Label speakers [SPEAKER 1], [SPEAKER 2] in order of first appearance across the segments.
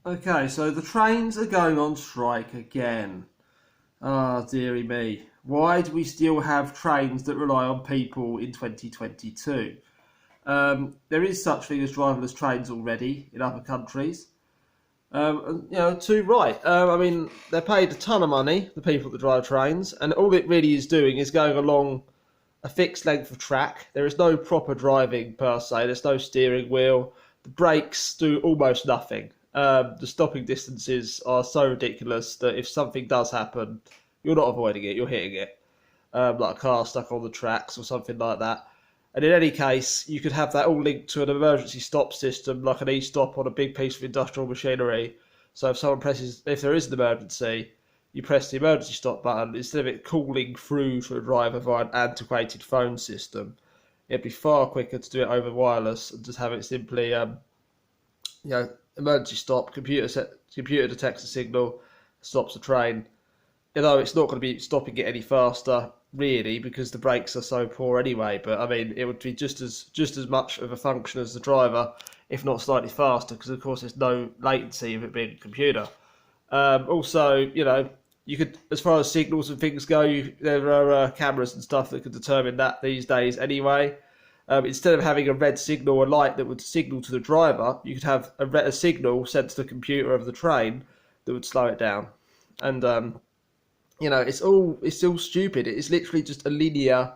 [SPEAKER 1] Okay, so the trains are going on strike again. Ah, dearie me. Why do we still have trains that rely on people in 2022? There is such thing as driverless trains already in other countries. Too right. I mean, they're paid a ton of money, the people that drive trains, and all it really is doing is going along a fixed length of track. There is no proper driving per se. There's no steering wheel. The brakes do almost nothing. The stopping distances are so ridiculous that if something does happen, you're not avoiding it, you're hitting it. Like a car stuck on the tracks or something like that. And in any case, you could have that all linked to an emergency stop system, like an e-stop on a big piece of industrial machinery. So if there is an emergency, you press the emergency stop button, instead of it calling through to a driver via an antiquated phone system. It'd be far quicker to do it over wireless and just have it simply, emergency stop, computer detects the signal, stops the train. Although it's not going to be stopping it any faster, really, because the brakes are so poor anyway. But I mean, it would be just as much of a function as the driver, if not slightly faster, because of course there's no latency of it being a computer. Also, you could, as far as signals and things go, there are cameras and stuff that can determine that these days anyway. Instead of having a red signal or light that would signal to the driver, you could have a signal sent to the computer of the train that would slow it down. And it's all stupid. It's literally just a linear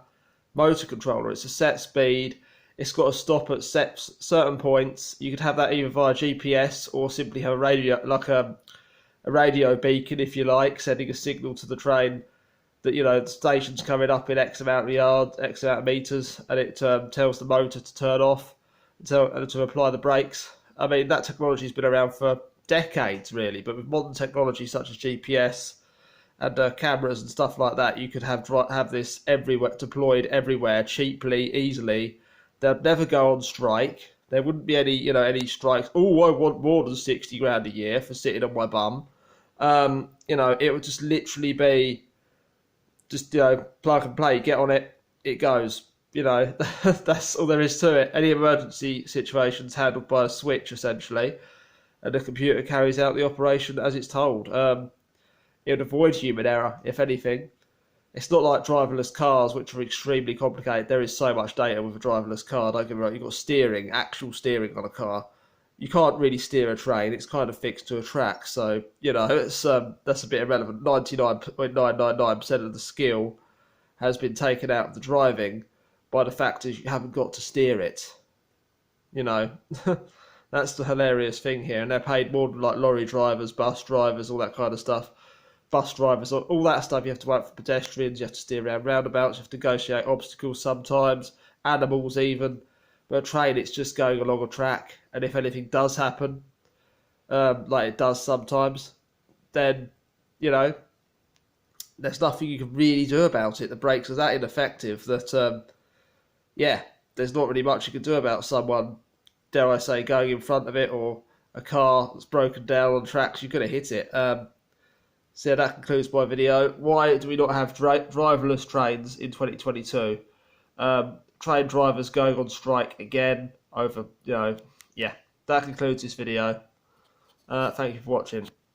[SPEAKER 1] motor controller. It's a set speed. It's got to stop at certain points. You could have that either via GPS or simply have a radio, like a radio beacon, if you like, sending a signal to the train that the station's coming up in X amount of yards, X amount of meters, and it tells the motor to turn off and to apply the brakes. I mean, that technology's been around for decades, really, but with modern technology such as GPS and cameras and stuff like that, you could have this deployed everywhere, cheaply, easily. They'd never go on strike. There wouldn't be any strikes. Oh, I want more than 60 grand a year for sitting on my bum. It would just literally be plug and play, get on it, it goes. That's all there is to it. Any emergency situation's handled by a switch, essentially, and the computer carries out the operation as it's told. It would avoid human error, if anything. It's not like driverless cars, which are extremely complicated. There is so much data with a driverless car. Don't get me wrong, you've got actual steering on a car. You can't really steer a train. It's kind of fixed to a track. So, that's a bit irrelevant. 99.999% of the skill has been taken out of the driving by the fact that you haven't got to steer it. That's the hilarious thing here. And they're paid more than like lorry drivers, bus drivers, all that kind of stuff. Bus drivers, all that stuff. You have to wait for pedestrians, you have to steer around roundabouts, you have to negotiate obstacles sometimes, animals even. But a train, it's just going along a track, and if anything does happen, like it does sometimes, then, there's nothing you can really do about it. The brakes are that ineffective that, there's not really much you can do about someone, dare I say, going in front of it, or a car that's broken down on tracks. You're going to hit it. So yeah, that concludes my video. Why do we not have driverless trains in 2022? Train drivers going on strike again over, that concludes this video. Thank you for watching.